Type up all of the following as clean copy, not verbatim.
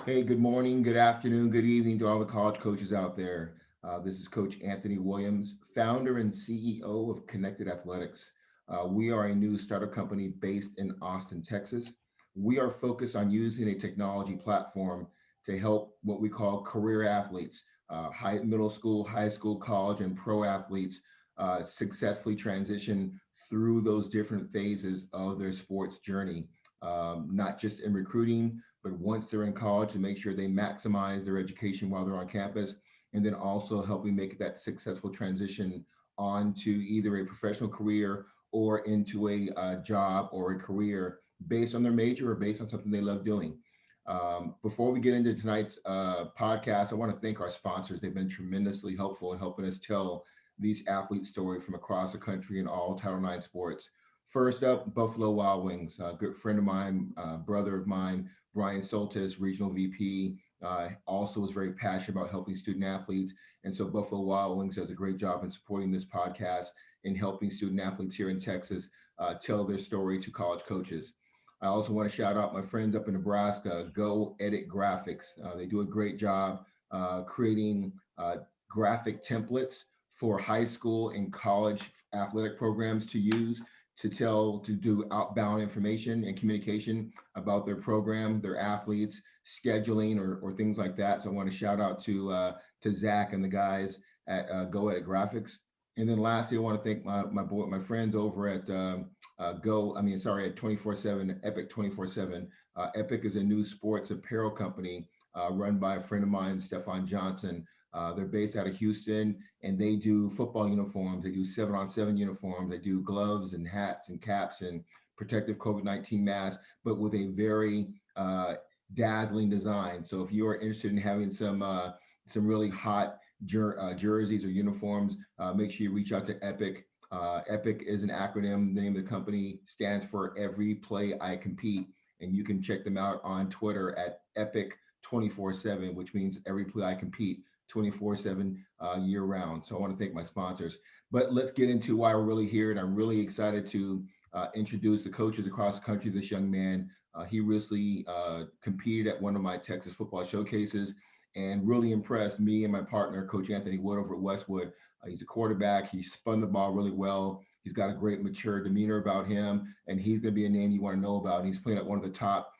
Hey, good morning, good afternoon, good evening to all the college coaches out there. This is Coach Anthony Williams, founder and CEO of Connected Athletics. We are a new startup company based in Austin, Texas. We are focused on using a technology platform to help what we call career athletes, middle school, high school, college, and pro athletes successfully transition through those different phases of their sports journey, not just in recruiting but once they're in college to make sure they maximize their education while they're on campus, and then also helping make that successful transition onto either a professional career or into a job or a career based on their major or based on something they love doing. Before we get into tonight's podcast, I want to thank our sponsors. They've been tremendously helpful in helping us tell these athlete stories from across the country in all Title IX sports. First up, Buffalo Wild Wings. A good friend of mine, brother of mine, Brian Soltis, regional VP, also is very passionate about helping student athletes. And so Buffalo Wild Wings does a great job in supporting this podcast and helping student athletes here in Texas tell their story to college coaches. I also want to shout out my friends up in Nebraska, Go Edit Graphics. They do a great job creating graphic templates for high school and college athletic programs to use to do outbound information and communication about their program, their athletes, scheduling, or things like that. So I want to shout out to Zach and the guys at Go Edit Graphics. And then lastly, I want to thank my friends over at at 24/7 Epic 24/7. Epic is a new sports apparel company run by a friend of mine, Stefan Johnson. They're based out of Houston, and they do football uniforms. They do 7-on-7 uniforms. They do gloves and hats and caps and protective COVID-19 masks, but with a very dazzling design. So if you are interested in having some really hot jerseys or uniforms, make sure you reach out to Epic. Epic is an acronym. The name of the company stands for Every Play I Compete, and you can check them out on Twitter at Epic 24/7, which means Every Play I Compete 24/7 year round. So I want to thank my sponsors. But let's get into why we're really here, and I'm really excited to introduce the coaches across the country. This young man, he recently competed at one of my Texas football showcases and really impressed me and my partner, Coach Anthony Wood over at Westwood. He's a quarterback. He spun the ball really well. He's got a great mature demeanor about him, and he's going to be a name you want to know about. And he's playing at one of the top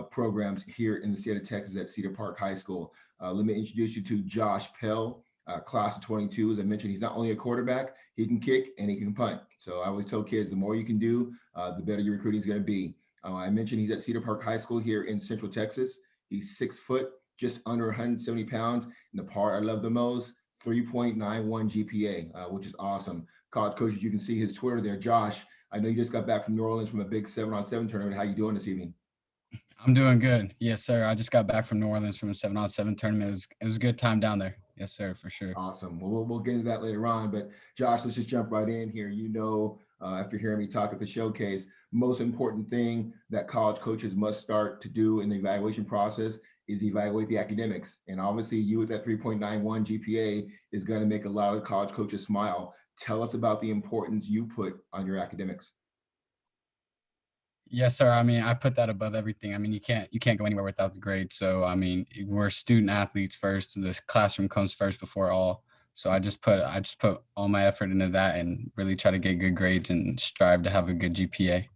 programs here in the state of Texas at Cedar Park High School. Let me introduce you to Josh Pell, class of 22. As I mentioned, he's not only a quarterback, he can kick and he can punt. So I always tell kids, the more you can do, the better your recruiting is going to be. I mentioned he's at Cedar Park High School here in Central Texas. He's 6 foot, just under 170 pounds. And the part I love the most, 3.91 GPA, which is awesome. College coaches, you can see his Twitter there. Josh, I know you just got back from New Orleans from a big 7-on-7 tournament. How you doing this evening? I'm doing good. Yes, sir. I just got back from New Orleans from a 7-on-7 tournament. It was a good time down there. Yes, sir, for sure. Awesome. Well, we'll get into that later on. But Josh, let's just jump right in here. After hearing me talk at the showcase, most important thing that college coaches must start to do in the evaluation process is evaluate the academics. And obviously, you with that 3.91 GPA is going to make a lot of college coaches smile. Tell us about the importance you put on your academics. Yes, sir. I mean, I put that above everything. I mean, you can't go anywhere without the grade. So, I mean, we're student athletes first. The classroom comes first before all. So I just put all my effort into that and really try to get good grades and strive to have a good GPA.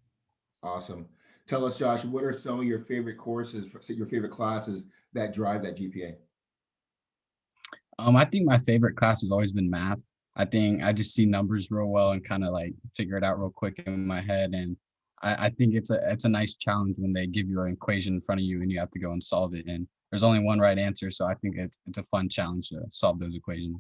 Awesome. Tell us, Josh, what are some of your favorite courses, your favorite classes that drive that GPA? I think my favorite class has always been math. I think I just see numbers real well and kind of like figure it out real quick in my head. And I think it's a nice challenge when they give you an equation in front of you and you have to go and solve it. And there's only one right answer, so I think it's a fun challenge to solve those equations.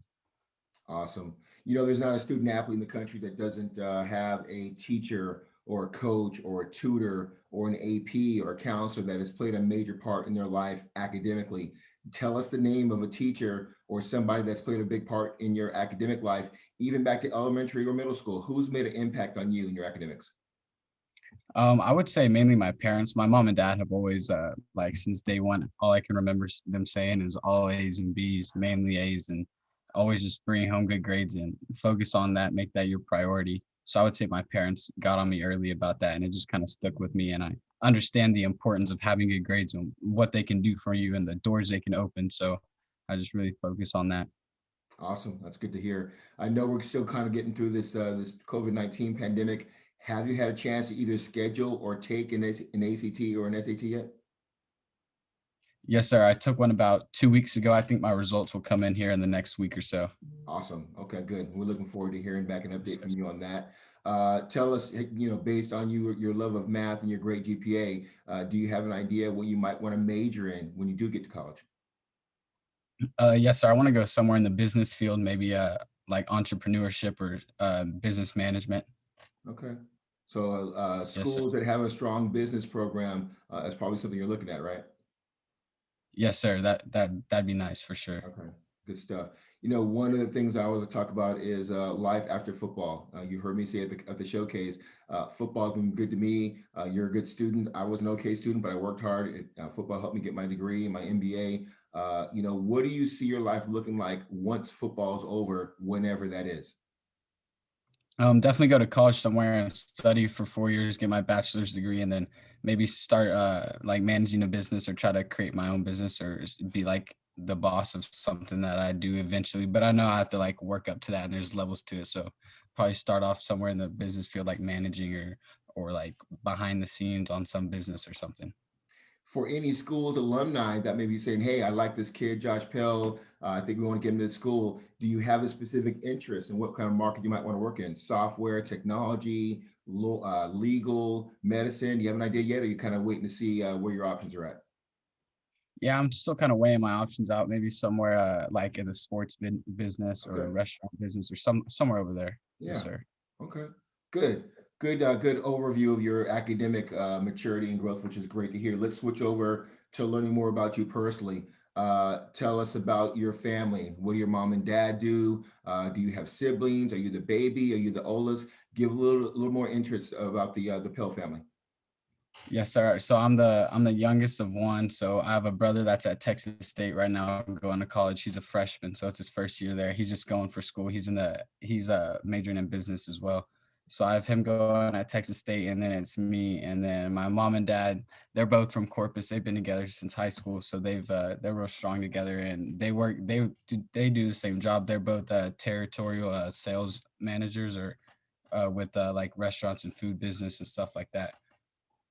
Awesome. There's not a student athlete in the country that doesn't have a teacher or a coach or a tutor or an AP or a counselor that has played a major part in their life academically. Tell us the name of a teacher or somebody that's played a big part in your academic life, even back to elementary or middle school. Who's made an impact on you in your academics? I would say mainly my parents. My mom and dad have always, like since day one, all I can remember them saying is all A's and B's, mainly A's, and always just bring home good grades and focus on that, make that your priority. So I would say my parents got on me early about that, and it just kind of stuck with me. And I understand the importance of having good grades and what they can do for you and the doors they can open. So I just really focus on that. Awesome. That's good to hear. I know we're still kind of getting through this COVID-19 pandemic. Have you had a chance to either schedule or take an ACT or an SAT yet? Yes, sir. I took one about 2 weeks ago. I think my results will come in here in the next week or so. Awesome. Okay, good. We're looking forward to hearing back an Yes, update sir. from you on that. Tell us, based on your love of math and your great GPA, do you have an idea what you might want to major in when you do get to college? Yes, sir. I want to go somewhere in the business field, maybe like entrepreneurship or business management. Okay. So Yes, sir. schools that have a strong business program, is probably something you're looking at, right? Yes, sir. That'd be nice for sure. Okay, good stuff. One of the things I always talk about is life after football. You heard me say at the showcase, football's been good to me. You're a good student. I was an okay student, but I worked hard. Football helped me get my degree and my MBA. What do you see your life looking like once football's over, whenever that is? Definitely go to college somewhere and study for 4 years, get my bachelor's degree, and then maybe start like managing a business or try to create my own business or be like the boss of something that I do eventually. But I know I have to like work up to that, and there's levels to it. So probably start off somewhere in the business field, like managing or like behind the scenes on some business or something. For any school's alumni that may be saying, "Hey, I like this kid, Josh Pell. I think we want to get him to school." Do you have a specific interest in what kind of market you might want to work in? Software, technology, legal, medicine? Do you have an idea yet, or are you kind of waiting to see where your options are at? Yeah, I'm still kind of weighing my options out. Maybe somewhere like in the sports business or a Okay. restaurant business or somewhere over there. Yes, Yeah. sir. Okay. Good. Good overview of your academic maturity and growth, which is great to hear. Let's switch over to learning more about you personally. Tell us about your family. What do your mom and dad do? Do you have siblings? Are you the baby? Are you the oldest? Give a little more interest about the Pell family. Yes, sir. So I'm the youngest of one. So I have a brother that's at Texas State right now going to college. He's a freshman, so it's his first year there. He's just going for school. He's majoring in business as well. So I have him going at Texas State, and then it's me, and then my mom and dad. They're both from Corpus. They've been together since high school, so they're real strong together, and they do the same job. They're both territorial sales managers or with like restaurants and food business and stuff like that.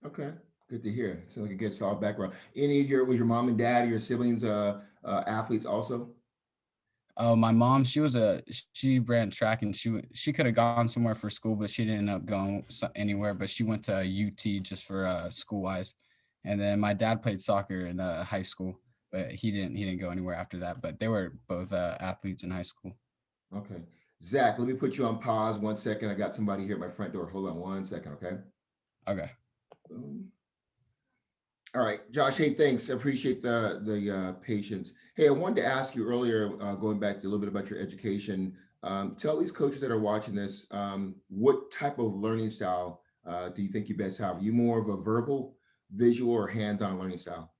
Okay. Good to hear. Sounds like a good solid background. Any of your was your mom and dad or your siblings athletes also? Oh, my mom, she ran track and she could have gone somewhere for school, but she didn't end up going anywhere. But she went to UT just for school wise. And then my dad played soccer in high school, but he didn't go anywhere after that. But they were both athletes in high school. Okay. Zach, let me put you on pause 1 second. I got somebody here at my front door. Hold on 1 second, okay? Okay. Boom. All right, Josh. Hey, thanks. I appreciate the patience. Hey, I wanted to ask you earlier, going back to a little bit about your education. Tell these coaches that are watching this, what type of learning style do you think you best have? Are you more of a verbal, visual, or hands-on learning style?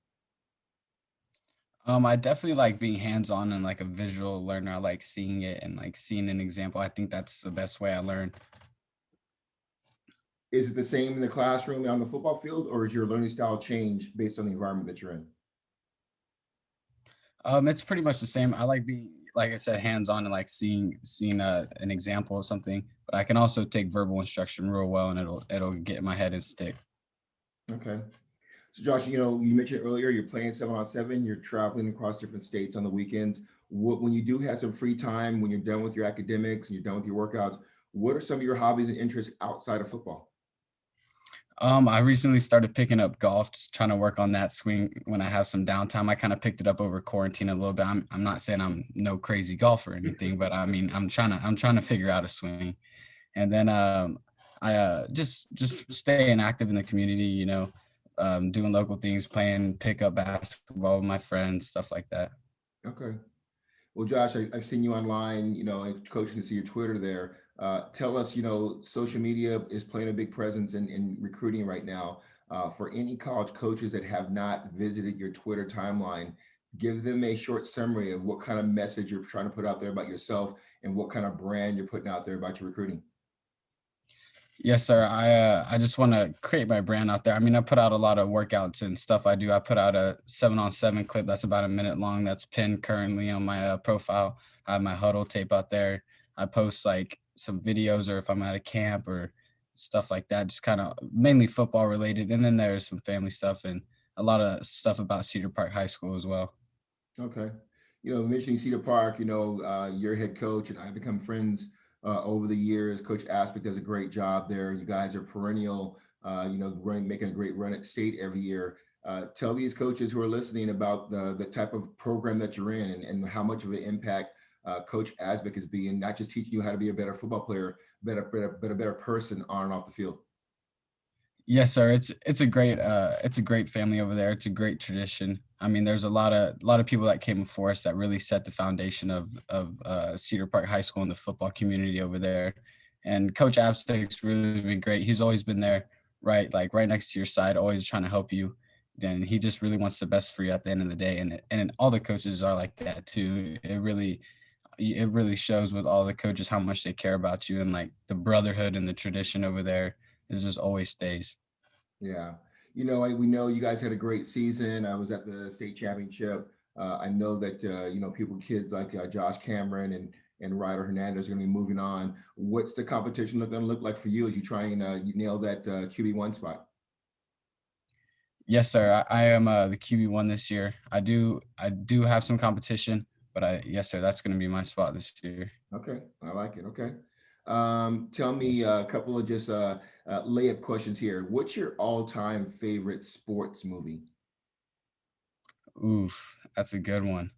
I definitely like being hands-on and like a visual learner. I like seeing it and like seeing an example. I think that's the best way I learn. Is it the same in the classroom and on the football field, or is your learning style change based on the environment that you're in? It's pretty much the same. I like being, like I said, hands-on and like seeing an example of something. But I can also take verbal instruction real well, and it'll get in my head and stick. Okay. So Josh, you mentioned earlier you're playing 7-on-7, you're traveling across different states on the weekends. When you do have some free time, when you're done with your academics and you're done with your workouts, what are some of your hobbies and interests outside of football? I recently started picking up golf, just trying to work on that swing when I have some downtime. I kind of picked it up over quarantine a little bit. I'm not saying I'm no crazy golfer or anything, but I mean I'm trying to figure out a swing. And then I just staying active in the community, doing local things, playing pickup basketball with my friends, stuff like that. Okay. Well, Josh, I've seen you online, and coaching to see your Twitter there. Tell us, social media is playing a big presence in recruiting right now. For any college coaches that have not visited your Twitter timeline, give them a short summary of what kind of message you're trying to put out there about yourself and what kind of brand you're putting out there about your recruiting. Yes, sir. I just want to create my brand out there. I mean, I put out a lot of workouts and stuff I do. I put out a 7-on-7 clip that's about a minute long that's pinned currently on my profile. I have my huddle tape out there. I post like some videos or if I'm at a camp or stuff like that, just kind of mainly football related. And then there's some family stuff and a lot of stuff about Cedar Park High School as well. Okay. Mentioning Cedar Park, your head coach and I become friends over the years. Coach Aspic does a great job there. You guys are perennial, making a great run at state every year. Tell these coaches who are listening about the type of program that you're in and how much of an impact Coach Asbic is being, not just teaching you how to be a better football player, but a better person on and off the field. Yes, sir. It's a great family over there. It's a great tradition. I mean, there's a lot of people that came before us that really set the foundation of Cedar Park High School and the football community over there. And Coach Abstick's really been great. He's always been there, right next to your side, always trying to help you. Then he just really wants the best for you at the end of the day. And all the coaches are like that too. It really shows with all the coaches how much they care about you and like the brotherhood and the tradition over there is just always stays. Yeah. We know you guys had a great season. I was at the state championship. I know that, kids like Josh Cameron and Ryder Hernandez are going to be moving on. What's the competition going to look like for you as you try and you nail that QB1 spot? Yes, sir. I am the QB1 this year. I do have some competition, but yes, sir. That's going to be my spot this year. Okay. I like it. Okay. Tell Yes, me sir. a couple of just layup questions here. What's your all-time favorite sports movie? Oof, that's a good one.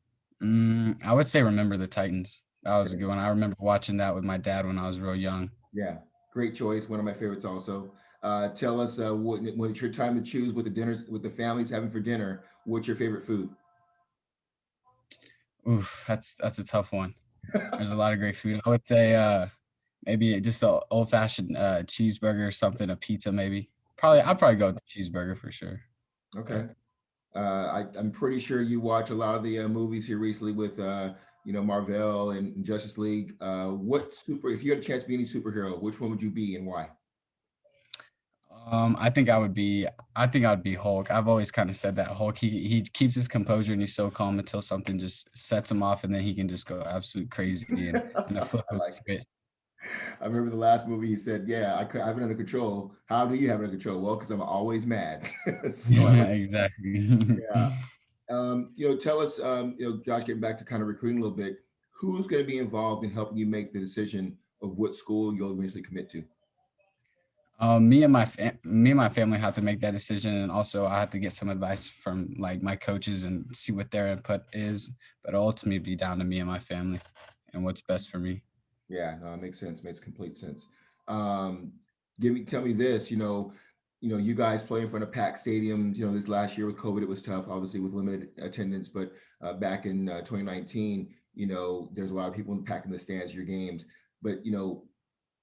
I would say Remember the Titans. That was a good Okay. one. I remember watching that with my dad when I was real young. Yeah, great choice. One of my favorites also. Tell us when it's your time to choose what the dinners with the family's having for dinner. What's your favorite food? Oof, that's a tough one. There's a lot of great food. I would say maybe just a old fashioned cheeseburger or something, a pizza maybe. I'd probably go with the cheeseburger for sure. Okay. Yeah. I'm pretty sure you watch a lot of the movies here recently with Marvel and Justice League. If you had a chance to be any superhero, which one would you be and why? I think I would be Hulk. I've always kind of said that Hulk. He keeps his composure and he's so calm until something just sets him off, and then he can just go absolute crazy and in a flip I of a like it. switch. I remember the last movie he said, "Yeah, I have it under control." How do you have it under control? Well, because I'm always mad. So I Yeah, like, exactly. yeah. Tell us, Josh, getting back to kind of recruiting a little bit, who's going to be involved in helping you make the decision of what school you'll eventually commit to? Me and my family have to make that decision, and also I have to get some advice from like my coaches and see what their input is. But ultimately, it'd be down to me and my family and what's best for me. Yeah, no, it makes sense. Makes complete sense. Um, tell me this. You guys play in front of packed stadiums. This last year with COVID, it was tough, obviously with limited attendance. But back in 2019, there's a lot of people packing the stands at your games. But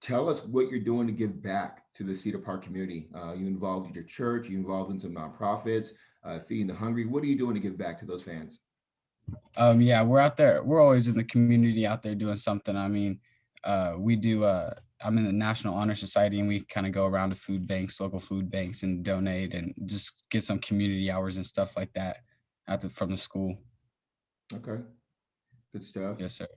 tell us what you're doing to give back to the Cedar Park community. You involved in your church. You involved in some nonprofits, feeding the hungry. What are you doing to give back to those fans? Yeah, we're out there. We're always in the community out there doing something. I mean, we do. I'm in the National Honor Society, and we kind of go around to food banks, local food banks, and donate and just get some community hours and stuff like that from the school. Okay, good stuff. Yes, sir.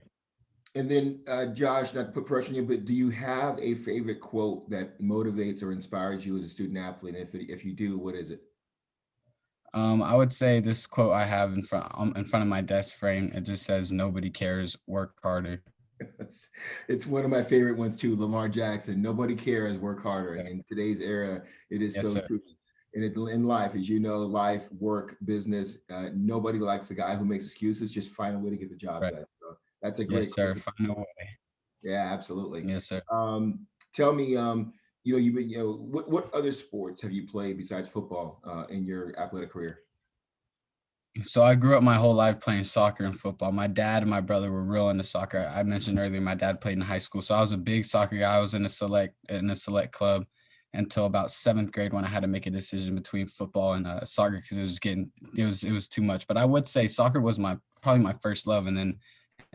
And then, Josh, not to put pressure on you, but do you have a favorite quote that motivates or inspires you as a student athlete? And if you do, what is it? I would say this quote I have in front of my desk frame. It just says, "Nobody cares. Work harder." It's one of my favorite ones too. Lamar Jackson. Nobody cares. Work harder. And Yeah. in today's era, it is Yes, so sir. true. And in life, as you know, life, work, business, nobody likes the guy who makes excuses. Just find a way to get the job Right. done. So that's a great Yes, quote. sir. Find a way. Yeah, absolutely. Yes, sir. Tell me, you've been, what other sports have you played besides football in your athletic career? So I grew up my whole life playing soccer and football. My dad and my brother were real into soccer. I mentioned earlier my dad played in high school, so I was a big soccer guy. I was in a select club until about seventh grade when I had to make a decision between football and soccer because it was too much. But I would say soccer was my probably my first love, and then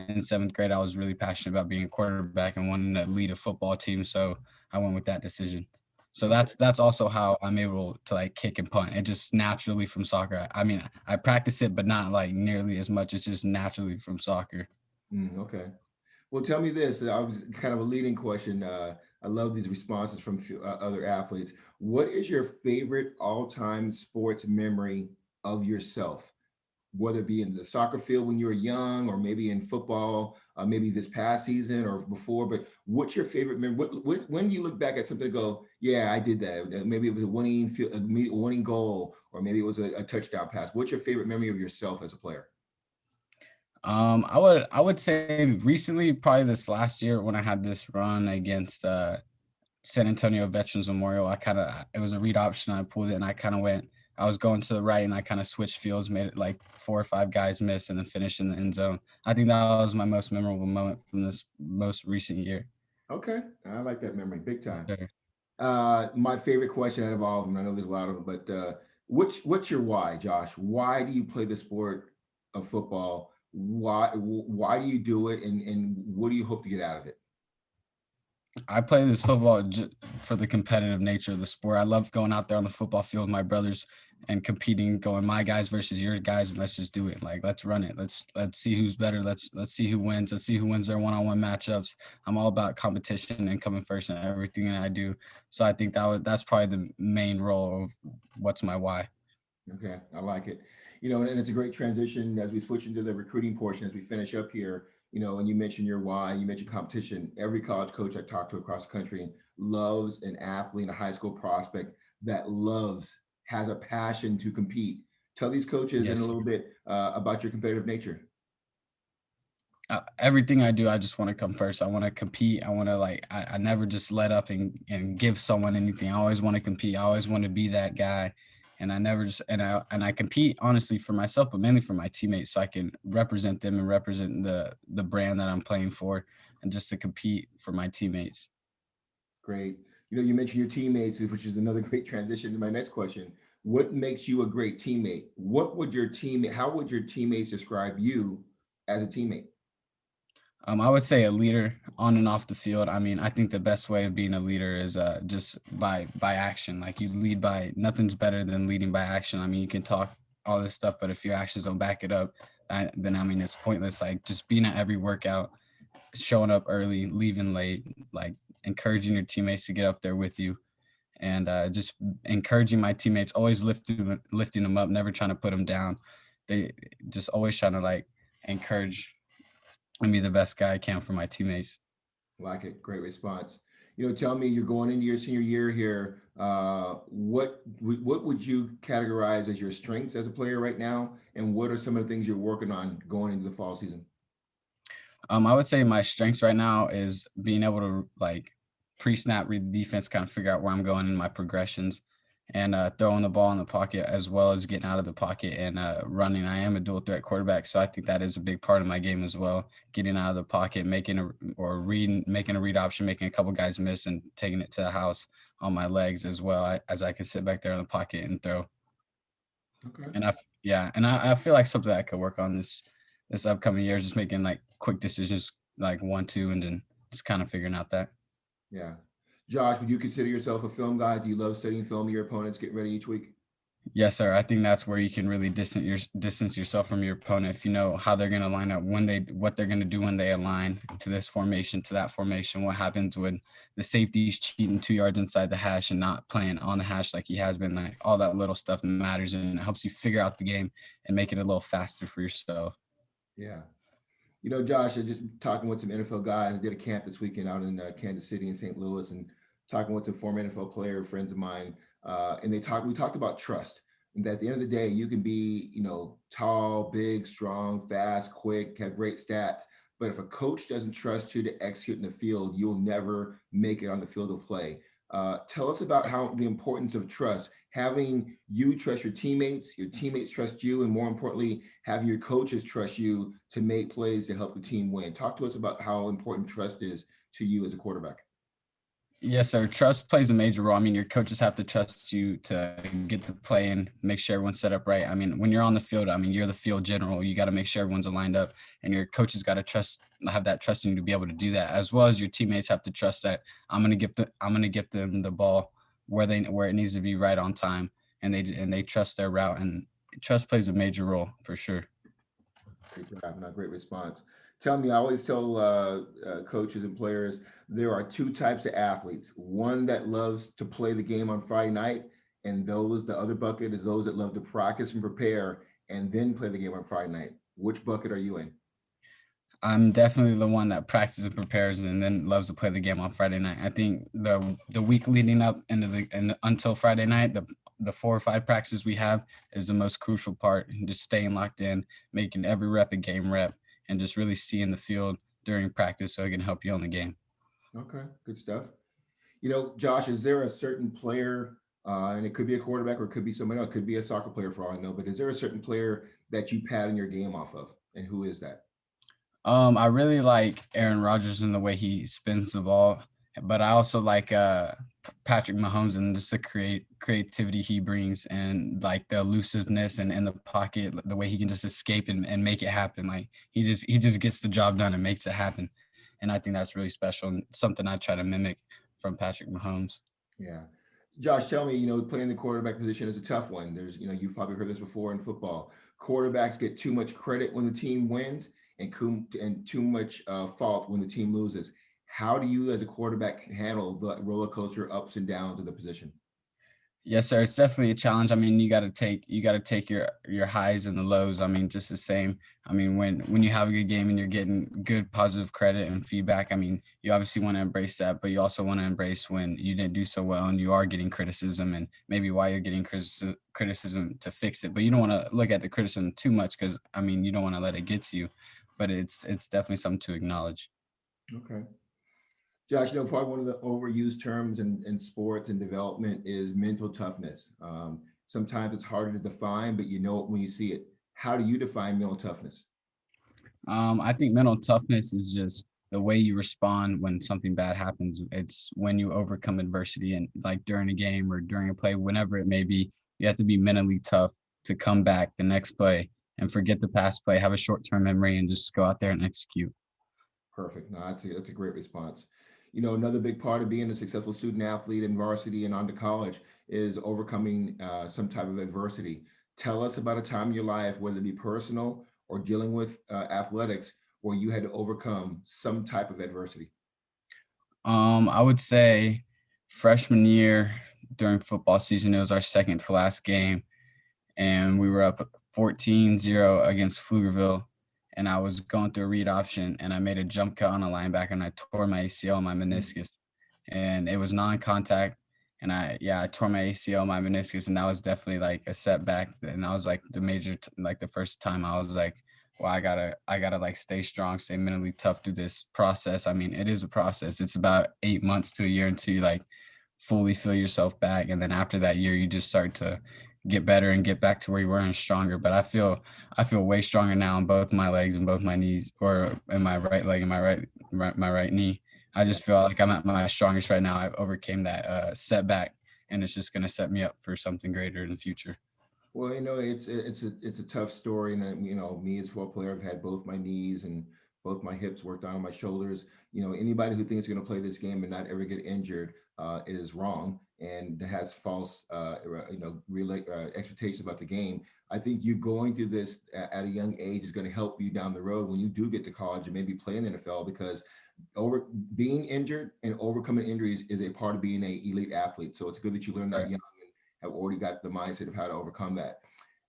in seventh grade I was really passionate about being a quarterback and wanting to lead a football team. So I went with that decision. So Okay. that's also how I'm able to like kick and punt. It just naturally from soccer. I mean, I practice it, but not like nearly as much. It's just naturally from soccer. Okay. Well, tell me this. I was kind of a leading question. I love these responses from other athletes. What is your favorite all-time sports memory of yourself? Whether it be in the soccer field when you were young, or maybe in football, maybe this past season or before. But what's your favorite memory? When you look back at something, to go, yeah, I did that. Maybe it was a winning field, a winning goal, or maybe it was a touchdown pass. What's your favorite memory of yourself as a player? I would say recently, probably this last year when I had this run against San Antonio Veterans Memorial. I kind of it was a read option. I pulled it and I kind of went. I was going to the right and I kind of switched fields, made it like 4 or 5 guys miss, and then finished in the end zone. I think that was my most memorable moment from this most recent year. Okay, I like that memory, big time. Sure. My favorite question out of all of them, I know there's a lot of them, but what's your why, Josh? Why do you play the sport of football? Why do you do it, and what do you hope to get out of it? I play this football for the competitive nature of the sport. I love going out there on the football field with my brothers and competing, going my guys versus your guys, and let's just do it. Like let's run it. Let's see who's better. Let's see who wins. Let's see who wins their one-on-one matchups. I'm all about competition and coming first in everything that I do. So I think that's probably the main role of what's my why. Okay, I like it. And it's a great transition as we switch into the recruiting portion as we finish up here. And you mentioned your why, you mentioned competition. Every college coach I talk to across the country loves an athlete, a high school prospect that has a passion to compete. Tell these coaches in a Yes, little sir. bit about your competitive nature. Everything I do, I just want to come first. I want to compete. I want to I never just let up and give someone anything. I always want to compete. I always want to be that guy. And I never just, and I compete honestly for myself, but mainly for my teammates. So I can represent them and represent the brand that I'm playing for, and just to compete for my teammates. Great. You mentioned your teammates, which is another great transition to my next question. What makes you a great teammate? How would your teammates describe you as a teammate? I would say a leader on and off the field. I mean, I think the best way of being a leader is just by action. Like you lead by nothing's better than leading by action. I mean, you can talk all this stuff, but if your actions don't back it up, then I mean it's pointless. Like just being at every workout, showing up early, leaving late, like encouraging your teammates to get up there with you, and just encouraging my teammates, always lifting them up, never trying to put them down. They just always trying to like encourage and be the best guy I can for my teammates. Like it. Great response. Tell me, you're going into your senior year here. What would you categorize as your strengths as a player right now, and what are some of the things you're working on going into the fall season? I would say my strengths right now is being able to like pre-snap read the defense, kind of figure out where I'm going in my progressions, and throwing the ball in the pocket as well as getting out of the pocket and running. I am a dual threat quarterback, so I think that is a big part of my game as well. Getting out of the pocket, making a read option, making a couple guys miss, and taking it to the house on my legs as well as I can sit back there in the pocket and throw. Okay. Yeah, and I feel like something that I could work on this upcoming year is just making like quick decisions, like 1, 2, and then just kind of figuring out that. Yeah. Josh, would you consider yourself a film guy? Do you love studying film of your opponents, getting ready each week? Yes, sir. I think that's where you can really distance yourself from your opponent if you know how they're going to line up, what they're going to do when they align to this formation, to that formation. What happens when the safety's cheating 2 yards inside the hash and not playing on the hash like he has been. Like all that little stuff matters, and it helps you figure out the game and make it a little faster for yourself. Yeah. Josh, I just talking with some NFL guys. I did a camp this weekend out in Kansas City and St. Louis, and talking with some former NFL player friends of mine. And we talked about trust. And that at the end of the day, you can be, tall, big, strong, fast, quick, have great stats. But if a coach doesn't trust you to execute in the field, you'll never make it on the field of play. Tell us about how the importance of trust, having you trust your teammates trust you, and more importantly, having your coaches trust you to make plays to help the team win. Talk to us about how important trust is to you as a quarterback. Yes, sir. Trust plays a major role. I mean, your coaches have to trust you to get the play and make sure everyone's set up right. I mean, when you're on the field, I mean, you're the field general. You got to make sure everyone's aligned up, and your coaches got to have that trust in you to be able to do that, as well as your teammates have to trust that I'm gonna get them the ball where it needs to be right on time, and they trust their route, and trust plays a major role for sure. Great job, no, great response. Tell me, I always tell coaches and players there are two types of athletes. One that loves to play the game on Friday night, and the other bucket is those that love to practice and prepare and then play the game on Friday night. Which bucket are you in? I'm definitely the one that practices and prepares and then loves to play the game on Friday night. I think the week leading up into the and until Friday night, the 4 or 5 practices we have is the most crucial part. And just staying locked in, making every rep a game rep, and just really seeing the field during practice so it can help you on the game. Okay, good stuff. Josh, is there a certain player, and it could be a quarterback or it could be somebody else, it could be a soccer player for all I know, but is there a certain player that you pattern your game off of? And who is that? I really like Aaron Rodgers and the way he spins the ball, but I also like Patrick Mahomes and just the creativity he brings and like the elusiveness and in the pocket, the way he can just escape and make it happen. Like he just gets the job done and makes it happen. And I think that's really special and something I try to mimic from Patrick Mahomes. Yeah. Josh, tell me, playing the quarterback position is a tough one. You've probably heard this before in football. Quarterbacks get too much credit when the team wins and too much fault when the team loses. How do you, as a quarterback, handle the roller coaster ups and downs of the position? Yes, sir. It's definitely a challenge. I mean, you got to take your highs and the lows. I mean, just the same. I mean, when you have a good game and you're getting good positive credit and feedback, I mean, you obviously want to embrace that, but you also want to embrace when you didn't do so well and you are getting criticism and maybe why you're getting criticism to fix it. But you don't want to look at the criticism too much because I mean, you don't want to let it get to you. But it's definitely something to acknowledge. Okay. Josh, probably one of the overused terms in sports and development is mental toughness. Sometimes it's harder to define, but you know it when you see it. How do you define mental toughness? I think mental toughness is just the way you respond when something bad happens. It's when you overcome adversity and like during a game or during a play, whenever it may be, you have to be mentally tough to come back the next play and forget the past play, have a short-term memory and just go out there and execute. Perfect. No, that's a great response. Another big part of being a successful student athlete in varsity and on to college is overcoming some type of adversity. Tell us about a time in your life, whether it be personal or dealing with athletics, where you had to overcome some type of adversity. I would say freshman year during football season, it was our second to last game and we were up 14-0 against Pflugerville. And I was going through a read option and I made a jump cut on a linebacker and I tore my ACL and my Mm. meniscus. And it was non-contact. And I tore my ACL, my meniscus, and that was definitely like a setback. And that was like like the first time I was like, well, I gotta like stay strong, stay mentally tough through this process. I mean, it is a process. It's about 8 months to a year until you like fully feel yourself back. And then after that year, you just start to get better and get back to where you were and stronger. But I feel way stronger now in both my legs and both my knees, or in my right leg and my right knee. I Yeah. just feel like I'm at my strongest right now. I've overcame that setback, and it's just going to set me up for something greater in the future. Well, it's a tough story, and me as a football player, I've had both my knees and both my hips worked on my shoulders. Anybody who thinks they're going to play this game and not ever get injured is wrong and has false, expectations about the game. I think you going through this at a young age is going to help you down the road when you do get to college and maybe play in the NFL because over being injured and overcoming injuries is a part of being a elite athlete. So it's good that you learned that Right. young have already got the mindset of how to overcome that.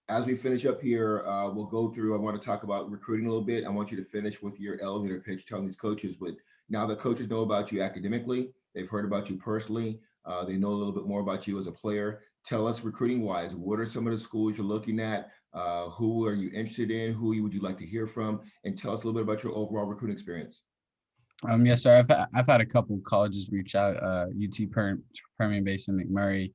As we finish up here, we'll go through. I want to talk about recruiting a little bit. I want you to finish with your elevator pitch telling these coaches. But now the coaches know about you academically, they've heard about you personally, they know a little bit more about you as a player. Tell us recruiting wise, what are some of the schools you're looking at? Who are you interested in? Who would you like to hear from? And tell us a little bit about your overall recruiting experience. Yes, sir. I've had a couple colleges reach out. UT Permian Basin, McMurray,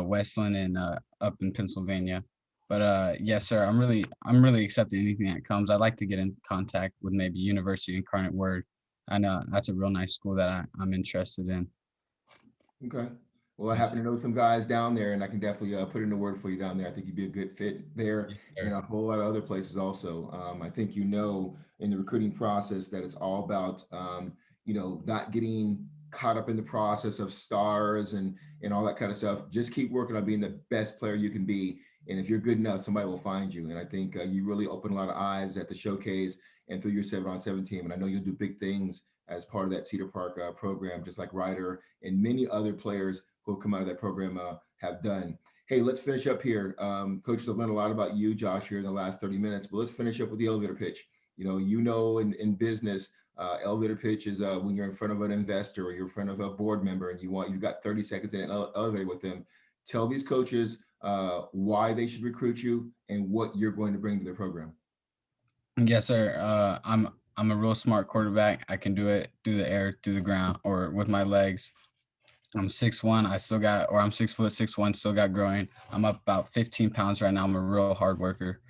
Westland, and up in Pennsylvania. But yes, sir. I'm really accepting anything that comes. I'd like to get in contact with maybe University Incarnate Word. I know that's a real nice school that I'm interested in. Okay. Well, I Yes, happen sir. to know some guys down there, and I can definitely put in a word for you down there. I think you'd be a good fit there Yes, and sir. a whole lot of other places also. I think you know in the recruiting process that it's all about not getting caught up in the process of stars and all that kind of stuff. Just keep working on being the best player you can be, and if you're good enough, somebody will find you. And I think you really open a lot of eyes at the showcase and through your 7-on-7 team. And I know you'll do big things as part of that Cedar Park program, just like Ryder and many other players who have come out of that program have done. Hey, let's finish up here. Coach, I've learned a lot about you, Josh, here in the last 30 minutes, but let's finish up with the elevator pitch. In business, elevator pitch is when you're in front of an investor or you're in front of a board member and you've got 30 seconds in an elevator with them. Tell these coaches why they should recruit you and what you're going to bring to their program. Yes, sir. I'm a real smart quarterback. I can do it through the air, through the ground, or with my legs. I'm 6'1". I'm 6 foot 6'1", still got growing. I'm up about 15 pounds right now. I'm a real hard worker.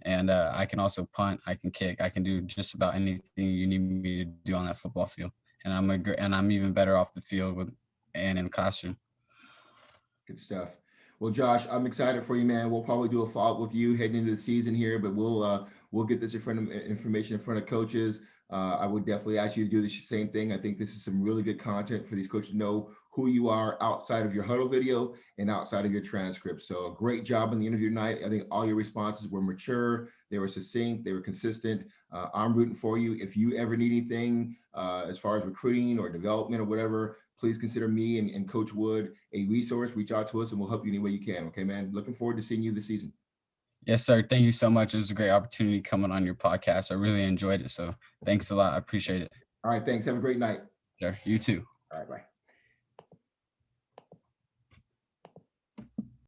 And I can also punt. I can kick. I can do just about anything you need me to do on that football field. And I'm even better off the field and in the classroom. Good stuff. Well, Josh, I'm excited for you, man. We'll probably do a follow up with you heading into the season here, but we'll get this in front of information in front of coaches. I would definitely ask you to do the same thing. I think this is some really good content for these coaches to know who you are outside of your huddle video and outside of your transcript. So, a great job in the interview tonight. I think all your responses were mature, they were succinct, they were consistent. I'm rooting for you. If you ever need anything as far as recruiting or development or whatever, please consider me and Coach Wood a resource. Reach out to us and we'll help you any way you can. Okay, man. Looking forward to seeing you this season. Yes, sir. Thank you so much. It was a great opportunity coming on your podcast. I really enjoyed it. So thanks a lot. I appreciate it. All right. Thanks. Have a great night. Sir, you too. All right. Bye.